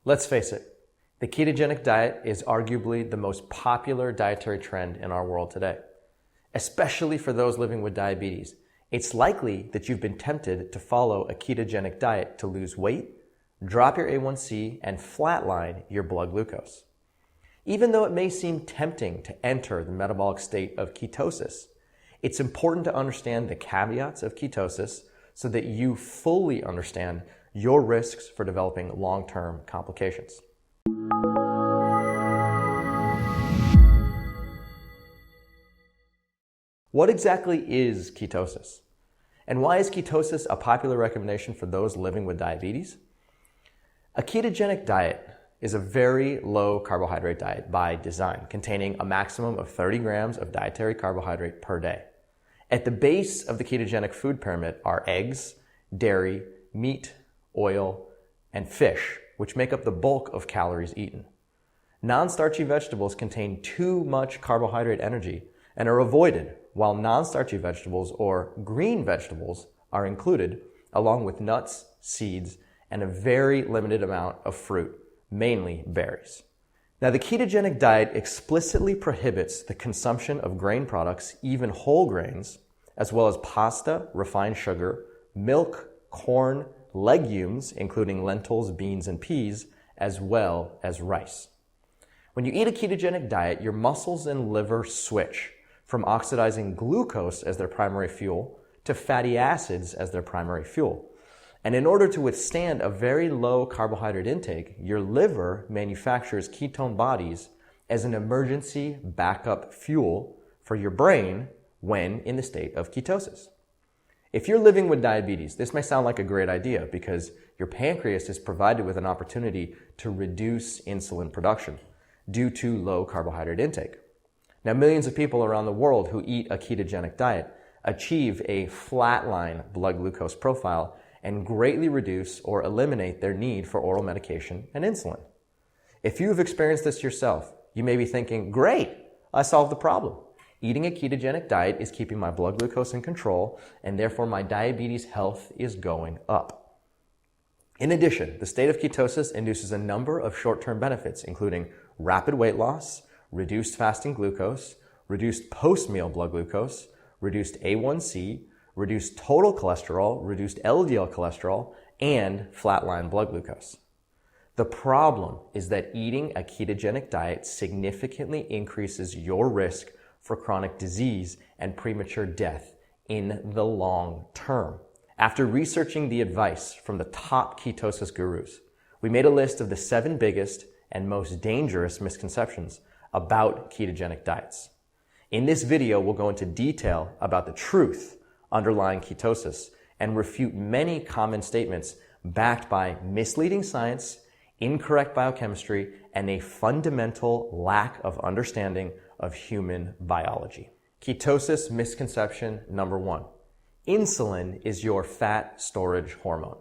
Let's face it, the ketogenic diet is arguably the most popular dietary trend in our world today. Especially for those living with diabetes, it's likely that you've been tempted to follow a ketogenic diet to lose weight, drop your A1C, and flatline your blood glucose. Even though it may seem tempting to enter the metabolic state of ketosis, it's important to understand the caveats of ketosis so that you fully understand your risks for developing long-term complications. What exactly is ketosis? And why is ketosis a popular recommendation for those living with diabetes? A ketogenic diet is a very low carbohydrate diet by design, containing a maximum of 30 grams of dietary carbohydrate per day. At the base of the ketogenic food pyramid are eggs, dairy, meat, oil, and fish, which make up the bulk of calories eaten. Non-starchy vegetables contain too much carbohydrate energy and are avoided, while non-starchy vegetables or green vegetables are included, along with nuts, seeds, and a very limited amount of fruit, mainly berries. Now, the ketogenic diet explicitly prohibits the consumption of grain products, even whole grains, as well as pasta, refined sugar, milk, corn, legumes, including lentils, beans, and peas, as well as rice. When you eat a ketogenic diet, your muscles and liver switch from oxidizing glucose as their primary fuel to fatty acids as their primary fuel. And in order to withstand a very low carbohydrate intake, your liver manufactures ketone bodies as an emergency backup fuel for your brain when in the state of ketosis. If you're living with diabetes, this may sound like a great idea because your pancreas is provided with an opportunity to reduce insulin production due to low carbohydrate intake. Now, millions of people around the world who eat a ketogenic diet achieve a flatline blood glucose profile and greatly reduce or eliminate their need for oral medication and insulin. If you've experienced this yourself, you may be thinking, great, I solved the problem. Eating a ketogenic diet is keeping my blood glucose in control, and therefore my diabetes health is going up. In addition, the state of ketosis induces a number of short-term benefits, including rapid weight loss, reduced fasting glucose, reduced post-meal blood glucose, reduced A1C, reduced total cholesterol, reduced LDL cholesterol, and flatline blood glucose. The problem is that eating a ketogenic diet significantly increases your risk for chronic disease and premature death in the long term. After researching the advice from the top ketosis gurus, we made a list of the 7 biggest and most dangerous misconceptions about ketogenic diets. In this video, we'll go into detail about the truth underlying ketosis and refute many common statements backed by misleading science, incorrect biochemistry, and a fundamental lack of understanding of human biology. Ketosis misconception number 1. Insulin is your fat storage hormone.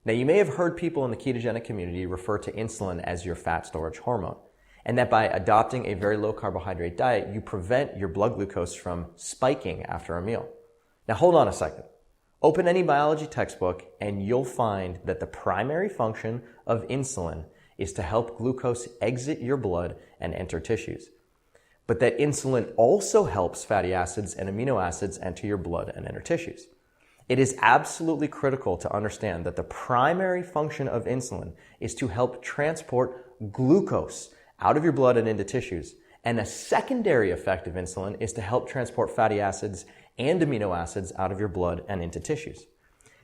Now, you may have heard people in the ketogenic community refer to insulin as your fat storage hormone, and that by adopting a very low carbohydrate diet, you prevent your blood glucose from spiking after a meal. Now, hold on a second. Open any biology textbook and you'll find that the primary function of insulin is to help glucose exit your blood and enter tissues. But that insulin also helps fatty acids and amino acids enter your blood and enter tissues. It is absolutely critical to understand that the primary function of insulin is to help transport glucose out of your blood and into tissues. And a secondary effect of insulin is to help transport fatty acids and amino acids out of your blood and into tissues.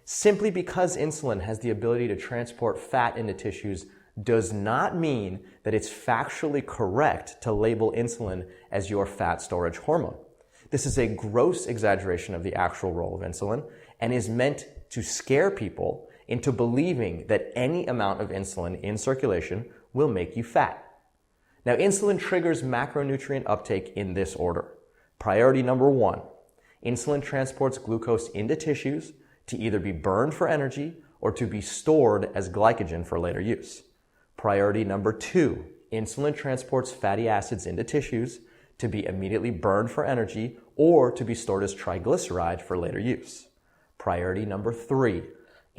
Simply because insulin has the ability to transport fat into tissues does not mean that it's factually correct to label insulin as your fat storage hormone. This is a gross exaggeration of the actual role of insulin and is meant to scare people into believing that any amount of insulin in circulation will make you fat. Now, insulin triggers macronutrient uptake in this order. Priority number 1, insulin transports glucose into tissues to either be burned for energy or to be stored as glycogen for later use. Priority number 2, insulin transports fatty acids into tissues to be immediately burned for energy or to be stored as triglyceride for later use. Priority number 3,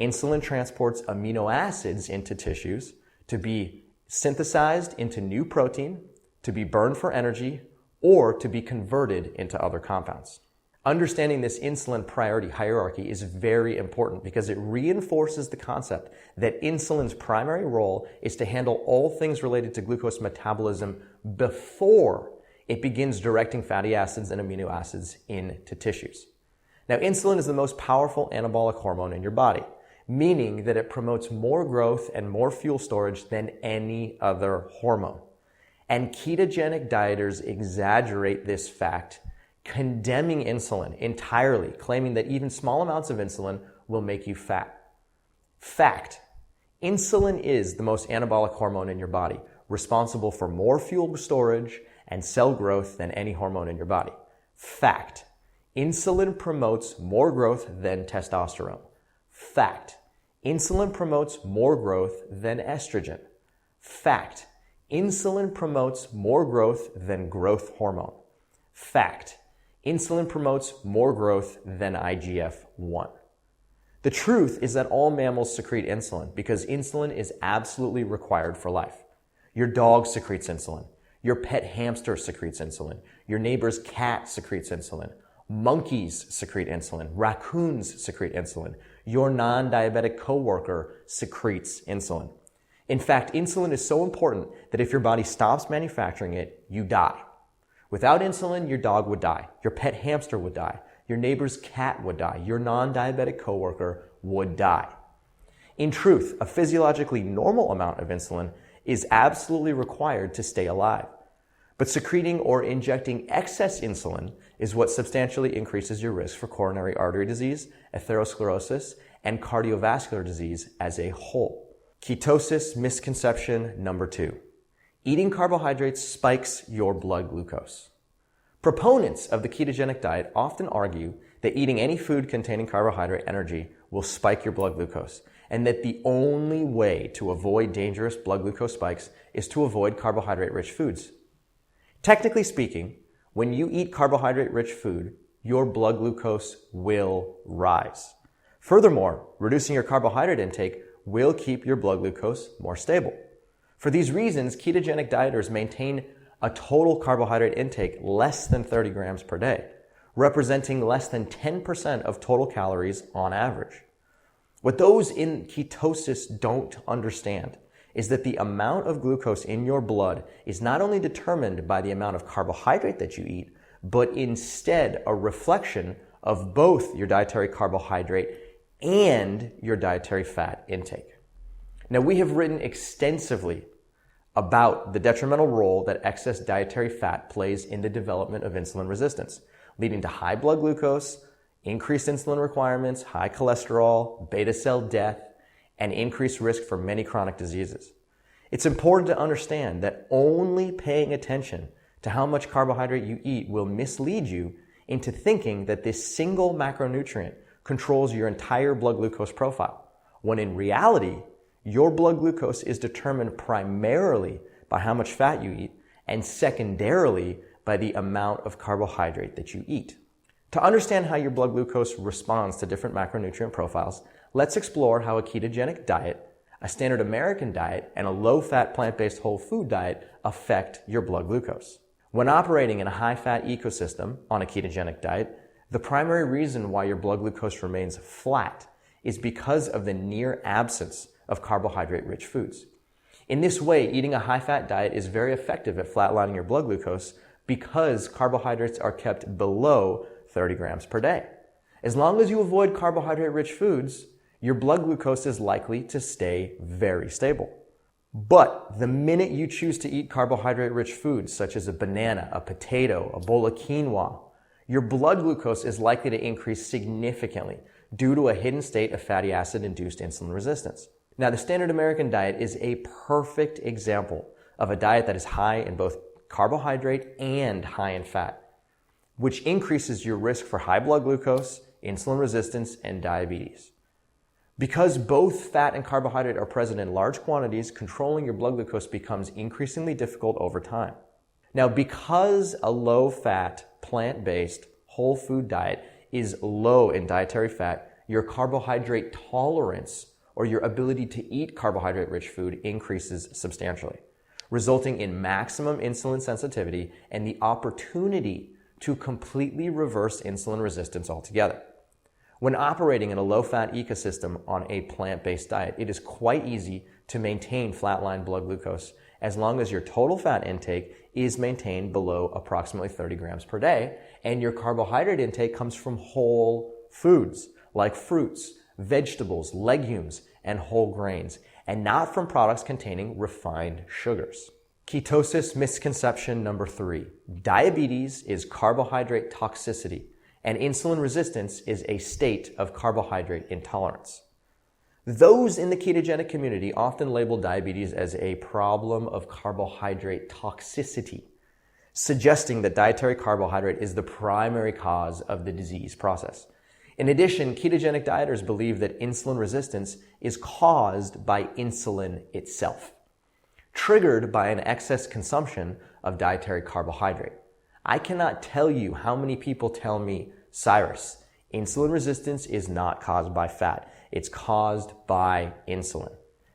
insulin transports amino acids into tissues to be synthesized into new protein, to be burned for energy, or to be converted into other compounds. Understanding this insulin priority hierarchy is very important because it reinforces the concept that insulin's primary role is to handle all things related to glucose metabolism before it begins directing fatty acids and amino acids into tissues. Now, insulin is the most powerful anabolic hormone in your body, meaning that it promotes more growth and more fuel storage than any other hormone. And ketogenic dieters exaggerate this fact, condemning insulin entirely, claiming that even small amounts of insulin will make you fat. Fact: insulin is the most anabolic hormone in your body, responsible for more fuel storage and cell growth than any hormone in your body. Fact: insulin promotes more growth than testosterone. Fact: insulin promotes more growth than estrogen. Fact: insulin promotes more growth than growth hormone. Fact: insulin promotes more growth than IGF-1. The truth is that all mammals secrete insulin because insulin is absolutely required for life. Your dog secretes insulin. Your pet hamster secretes insulin. Your neighbor's cat secretes insulin. Monkeys secrete insulin. Raccoons secrete insulin. Your non-diabetic coworker secretes insulin. In fact, insulin is so important that if your body stops manufacturing it, you die. Without insulin, your dog would die. Your pet hamster would die. Your neighbor's cat would die. Your non-diabetic coworker would die. In truth, a physiologically normal amount of insulin is absolutely required to stay alive. But secreting or injecting excess insulin is what substantially increases your risk for coronary artery disease, atherosclerosis, and cardiovascular disease as a whole. Ketosis misconception number 2. Eating carbohydrates spikes your blood glucose. Proponents of the ketogenic diet often argue that eating any food containing carbohydrate energy will spike your blood glucose, and that the only way to avoid dangerous blood glucose spikes is to avoid carbohydrate-rich foods. Technically speaking, when you eat carbohydrate-rich food, your blood glucose will rise. Furthermore, reducing your carbohydrate intake will keep your blood glucose more stable. For these reasons, ketogenic dieters maintain a total carbohydrate intake less than 30 grams per day, representing less than 10% of total calories on average. What those in ketosis don't understand is that the amount of glucose in your blood is not only determined by the amount of carbohydrate that you eat, but instead a reflection of both your dietary carbohydrate and your dietary fat intake. Now, we have written extensively about the detrimental role that excess dietary fat plays in the development of insulin resistance, leading to high blood glucose, increased insulin requirements, high cholesterol, beta cell death, and increased risk for many chronic diseases. It's important to understand that only paying attention to how much carbohydrate you eat will mislead you into thinking that this single macronutrient controls your entire blood glucose profile, when in reality, your blood glucose is determined primarily by how much fat you eat and secondarily by the amount of carbohydrate that you eat. To understand how your blood glucose responds to different macronutrient profiles, let's explore how a ketogenic diet, a standard American diet, and a low-fat plant-based whole food diet affect your blood glucose. When operating in a high-fat ecosystem on a ketogenic diet, the primary reason why your blood glucose remains flat is because of the near absence of carbohydrate-rich foods. In this way, eating a high-fat diet is very effective at flatlining your blood glucose because carbohydrates are kept below 30 grams per day. As long as you avoid carbohydrate-rich foods, your blood glucose is likely to stay very stable. But the minute you choose to eat carbohydrate-rich foods, such as a banana, a potato, a bowl of quinoa, your blood glucose is likely to increase significantly due to a hidden state of fatty acid-induced insulin resistance. Now, the standard American diet is a perfect example of a diet that is high in both carbohydrate and high in fat, which increases your risk for high blood glucose, insulin resistance, and diabetes. Because both fat and carbohydrate are present in large quantities, controlling your blood glucose becomes increasingly difficult over time. Now, because a low-fat, plant-based, whole food diet is low in dietary fat, your carbohydrate tolerance or your ability to eat carbohydrate-rich food increases substantially, resulting in maximum insulin sensitivity and the opportunity to completely reverse insulin resistance altogether. When operating in a low-fat ecosystem on a plant-based diet, it is quite easy to maintain flatline blood glucose as long as your total fat intake is maintained below approximately 30 grams per day, and your carbohydrate intake comes from whole foods like fruits, vegetables, legumes, and whole grains, and not from products containing refined sugars. Ketosis misconception number 3. Diabetes is carbohydrate toxicity, and insulin resistance is a state of carbohydrate intolerance. Those in the ketogenic community often label diabetes as a problem of carbohydrate toxicity, suggesting that dietary carbohydrate is the primary cause of the disease process. In addition, ketogenic dieters believe that insulin resistance is caused by insulin itself, triggered by an excess consumption of dietary carbohydrate. I cannot tell you how many people tell me, Cyrus, insulin resistance is not caused by fat. It's caused by insulin.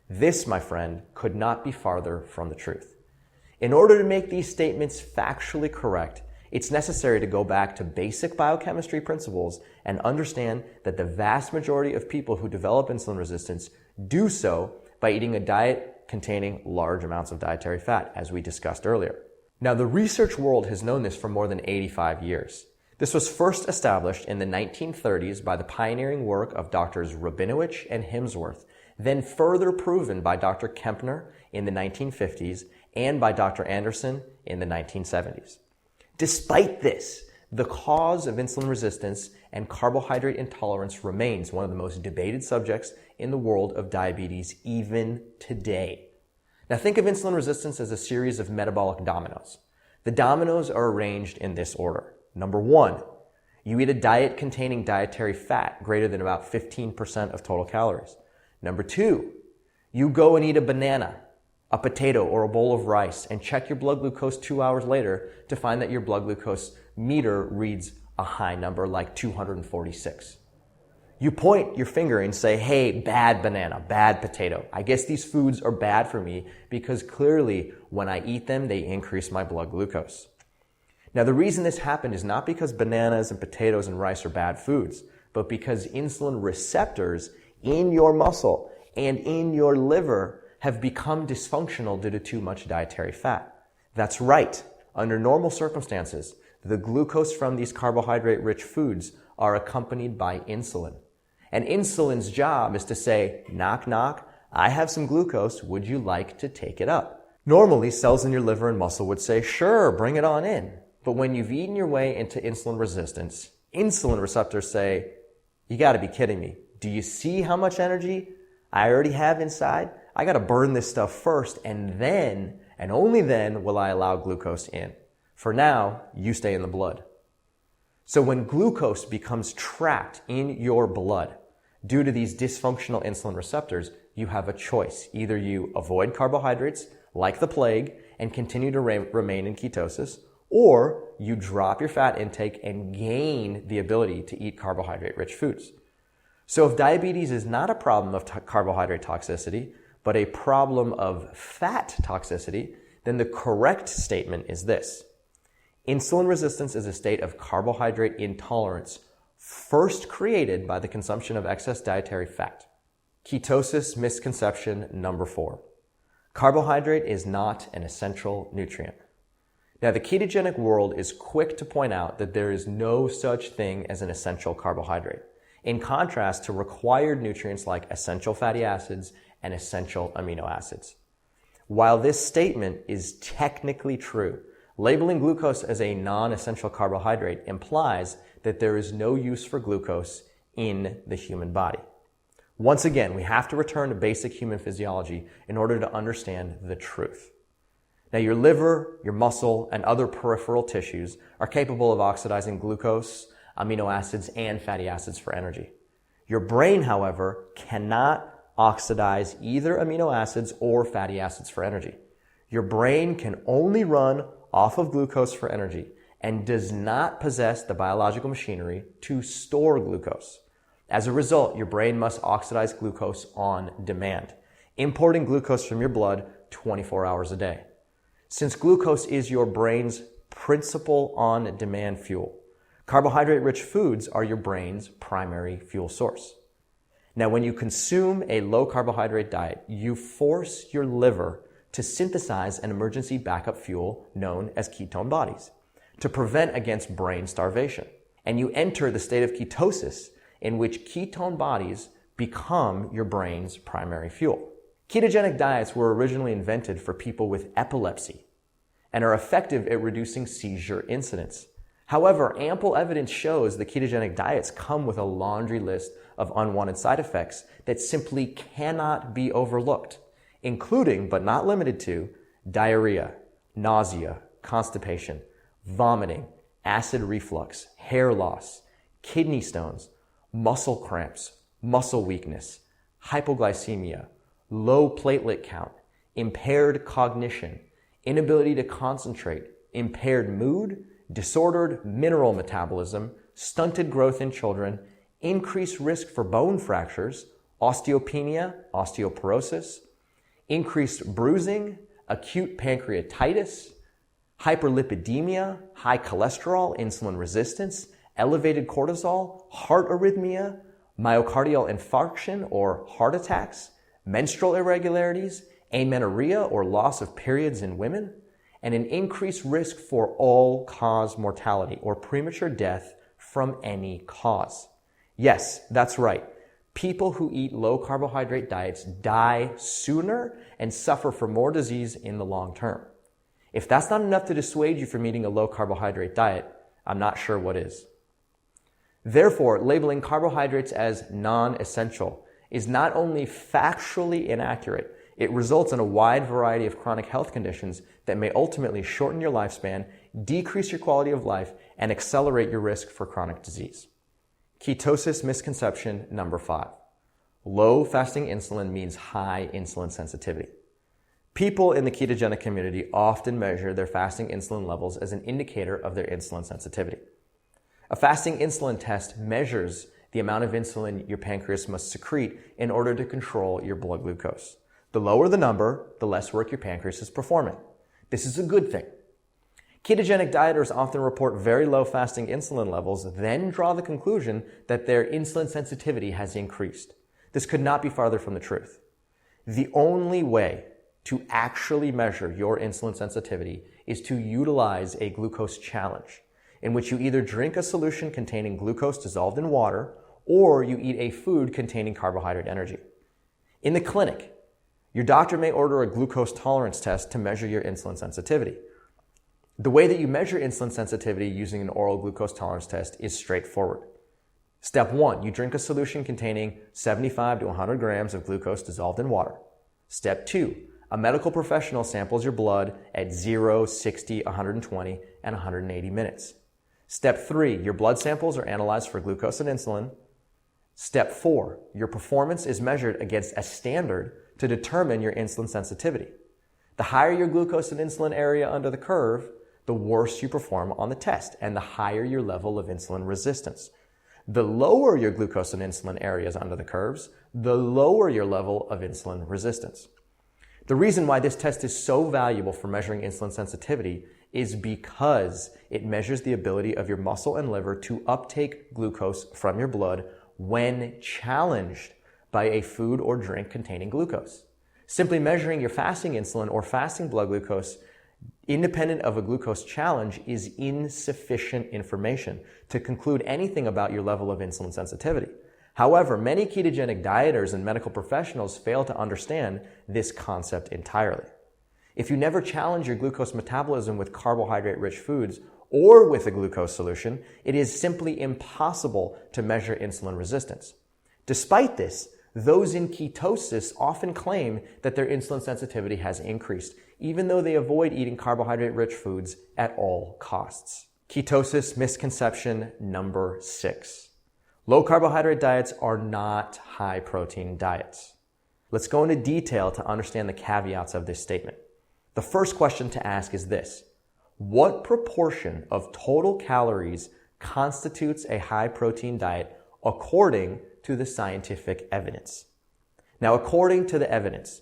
This, my friend, could not be farther from the truth. In order to make these statements factually correct, it's necessary to go back to basic biochemistry principles and understand that the vast majority of people who develop insulin resistance do so by eating a diet containing large amounts of dietary fat, as we discussed earlier. Now, the research world has known this for more than 85 years. This was first established in the 1930s by the pioneering work of Drs. Rabinowitz and Himsworth, then further proven by Dr. Kempner in the 1950s and by Dr. Anderson in the 1970s. Despite this, the cause of insulin resistance and carbohydrate intolerance remains one of the most debated subjects in the world of diabetes even today. Now think of insulin resistance as a series of metabolic dominoes. The dominoes are arranged in this order. Number 1, you eat a diet containing dietary fat greater than about 15% of total calories. Number 2, you go and eat a banana, a potato, or a bowl of rice and check your blood glucose 2 hours later to find that your blood glucose meter reads a high number like 246. You point your finger and say, hey, bad banana, bad potato. I guess these foods are bad for me because clearly when I eat them, they increase my blood glucose. Now, the reason this happened is not because bananas and potatoes and rice are bad foods, but because insulin receptors in your muscle and in your liver have become dysfunctional due to too much dietary fat. That's right. Under normal circumstances, the glucose from these carbohydrate-rich foods are accompanied by insulin. And insulin's job is to say, knock, knock, I have some glucose, would you like to take it up? Normally, cells in your liver and muscle would say, sure, bring it on in. But when you've eaten your way into insulin resistance, insulin receptors say, you gotta be kidding me. Do you see how much energy I already have inside? I gotta burn this stuff first, and then, and only then, will I allow glucose in. For now, you stay in the blood. So when glucose becomes trapped in your blood due to these dysfunctional insulin receptors, you have a choice. Either you avoid carbohydrates like the plague and continue to remain in ketosis, or you drop your fat intake and gain the ability to eat carbohydrate-rich foods. So if diabetes is not a problem of carbohydrate toxicity, but a problem of fat toxicity, then the correct statement is this. Insulin resistance is a state of carbohydrate intolerance first created by the consumption of excess dietary fat. Ketosis misconception number 4. Carbohydrate is not an essential nutrient. Now, the ketogenic world is quick to point out that there is no such thing as an essential carbohydrate, in contrast to required nutrients like essential fatty acids and essential amino acids. While this statement is technically true, labeling glucose as a non-essential carbohydrate implies that there is no use for glucose in the human body. Once again, we have to return to basic human physiology in order to understand the truth. Now, your liver, your muscle, and other peripheral tissues are capable of oxidizing glucose, amino acids, and fatty acids for energy. Your brain, however, cannot oxidize either amino acids or fatty acids for energy. Your brain can only run off of glucose for energy and does not possess the biological machinery to store glucose. As a result, your brain must oxidize glucose on demand, importing glucose from your blood 24 hours a day. Since glucose is your brain's principal on-demand fuel, carbohydrate-rich foods are your brain's primary fuel source. Now, when you consume a low-carbohydrate diet, you force your liver to synthesize an emergency backup fuel known as ketone bodies to prevent against brain starvation. And you enter the state of ketosis, in which ketone bodies become your brain's primary fuel. Ketogenic diets were originally invented for people with epilepsy and are effective at reducing seizure incidence. However, ample evidence shows that ketogenic diets come with a laundry list of unwanted side effects that simply cannot be overlooked, including, but not limited to, diarrhea, nausea, constipation, vomiting, acid reflux, hair loss, kidney stones, muscle cramps, muscle weakness, hypoglycemia, low platelet count, impaired cognition, inability to concentrate, impaired mood, disordered mineral metabolism, stunted growth in children, increased risk for bone fractures, osteopenia, osteoporosis, increased bruising, acute pancreatitis, hyperlipidemia, high cholesterol, insulin resistance, elevated cortisol, heart arrhythmia, myocardial infarction or heart attacks, menstrual irregularities, amenorrhea or loss of periods in women, and an increased risk for all-cause mortality or premature death from any cause. Yes, that's right. People who eat low-carbohydrate diets die sooner and suffer from more disease in the long term. If that's not enough to dissuade you from eating a low-carbohydrate diet, I'm not sure what is. Therefore, labeling carbohydrates as non-essential is not only factually inaccurate, it results in a wide variety of chronic health conditions that may ultimately shorten your lifespan, decrease your quality of life, and accelerate your risk for chronic disease. Ketosis misconception number 5. Low fasting insulin means high insulin sensitivity. People in the ketogenic community often measure their fasting insulin levels as an indicator of their insulin sensitivity. A fasting insulin test measures the amount of insulin your pancreas must secrete in order to control your blood glucose. The lower the number, the less work your pancreas is performing. This is a good thing. Ketogenic dieters often report very low fasting insulin levels, then draw the conclusion that their insulin sensitivity has increased. This could not be farther from the truth. The only way to actually measure your insulin sensitivity is to utilize a glucose challenge, in which you either drink a solution containing glucose dissolved in water, or you eat a food containing carbohydrate energy. In the clinic, your doctor may order a glucose tolerance test to measure your insulin sensitivity. The way that you measure insulin sensitivity using an oral glucose tolerance test is straightforward. Step 1, you drink a solution containing 75 to 100 grams of glucose dissolved in water. Step 2, a medical professional samples your blood at 0, 60, 120, and 180 minutes. Step 3, your blood samples are analyzed for glucose and insulin. Step 4, your performance is measured against a standard to determine your insulin sensitivity. The higher your glucose and insulin area under the curve, the worse you perform on the test, and the higher your level of insulin resistance. The lower your glucose and insulin areas under the curves, the lower your level of insulin resistance. The reason why this test is so valuable for measuring insulin sensitivity is because it measures the ability of your muscle and liver to uptake glucose from your blood when challenged by a food or drink containing glucose. Simply measuring your fasting insulin or fasting blood glucose independent of a glucose challenge is insufficient information to conclude anything about your level of insulin sensitivity. However, many ketogenic dieters and medical professionals fail to understand this concept entirely. If you never challenge your glucose metabolism with carbohydrate-rich foods or with a glucose solution, it is simply impossible to measure insulin resistance. Despite this, those in ketosis often claim that their insulin sensitivity has increased, even though they avoid eating carbohydrate-rich foods at all costs. Ketosis misconception number 6. Low carbohydrate diets are not high protein diets. Let's go into detail to understand the caveats of this statement. The first question to ask is this: what proportion of total calories constitutes a high protein diet according to the scientific evidence. Now, according to the evidence,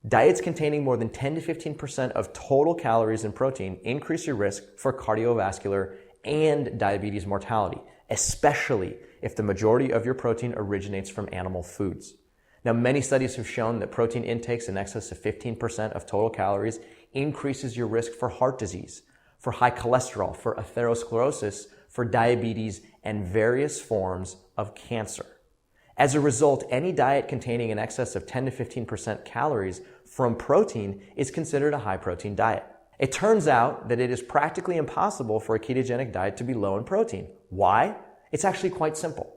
diets containing more than 10 to 15% of total calories and protein increase your risk for cardiovascular and diabetes mortality, especially if the majority of your protein originates from animal foods. Now, many studies have shown that protein intakes in excess of 15% of total calories increases your risk for heart disease, for high cholesterol, for atherosclerosis, for diabetes, and various forms of cancer. As a result, any diet containing in excess of 10 to 15% calories from protein is considered a high-protein diet. It turns out that it is practically impossible for a ketogenic diet to be low in protein. Why? It's actually quite simple.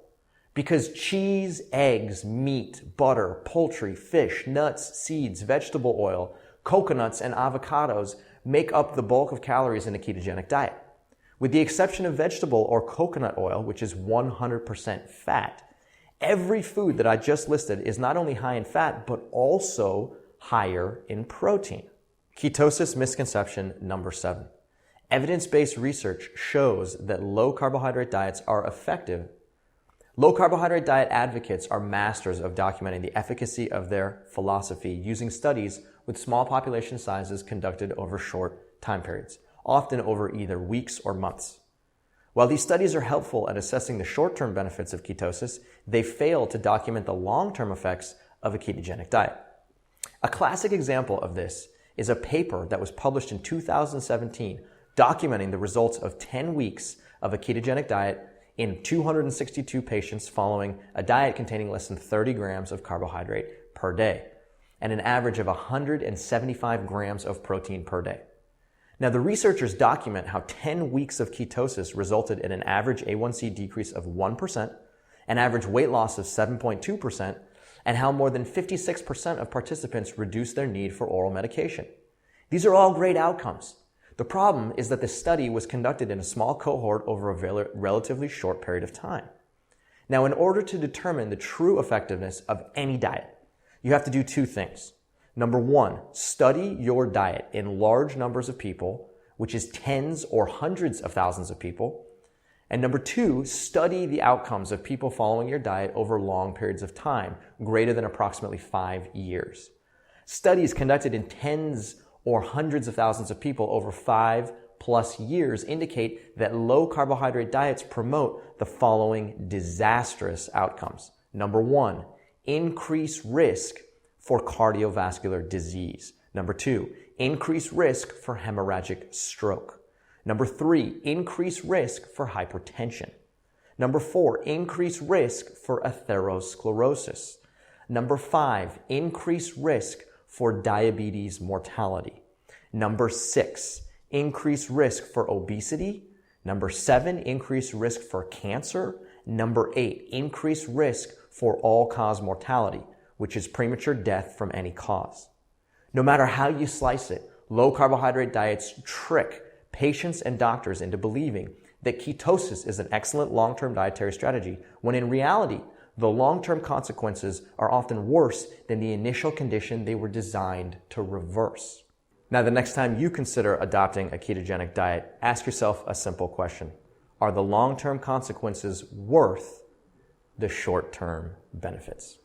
Because cheese, eggs, meat, butter, poultry, fish, nuts, seeds, vegetable oil, coconuts, and avocados make up the bulk of calories in a ketogenic diet. With the exception of vegetable or coconut oil, which is 100% fat, every food that I just listed is not only high in fat, but also higher in protein. Ketosis misconception number 7. Evidence-based research shows that low-carbohydrate diets are effective. Low-carbohydrate diet advocates are masters of documenting the efficacy of their philosophy using studies with small population sizes conducted over short time periods, often over either weeks or months. While these studies are helpful at assessing the short-term benefits of ketosis, they fail to document the long-term effects of a ketogenic diet. A classic example of this is a paper that was published in 2017 documenting the results of 10 weeks of a ketogenic diet in 262 patients following a diet containing less than 30 grams of carbohydrate per day and an average of 175 grams of protein per day. Now, the researchers document how 10 weeks of ketosis resulted in an average A1C decrease of 1%, an average weight loss of 7.2%, and how more than 56% of participants reduced their need for oral medication. These are all great outcomes. The problem is that the study was conducted in a small cohort over a relatively short period of time. Now, in order to determine the true effectiveness of any diet, you have to do two things. Number one, study your diet in large numbers of people, which is tens or hundreds of thousands of people. And number two, study the outcomes of people following your diet over long periods of time, greater than approximately 5 years. Studies conducted in tens or hundreds of thousands of people over 5+ years indicate that low carbohydrate diets promote the following disastrous outcomes. Number one, increase risk for cardiovascular disease. Number two, increase risk for hemorrhagic stroke. Number three, increase risk for hypertension. Number four, increase risk for atherosclerosis. Number five, increase risk for diabetes mortality. Number six, increase risk for obesity. Number seven, increase risk for cancer. Number eight, increase risk for all-cause mortality, which is premature death from any cause. No matter how you slice it, low-carbohydrate diets trick patients and doctors into believing that ketosis is an excellent long-term dietary strategy, when in reality, the long-term consequences are often worse than the initial condition they were designed to reverse. Now, the next time you consider adopting a ketogenic diet, ask yourself a simple question. Are the long-term consequences worth the short-term benefits?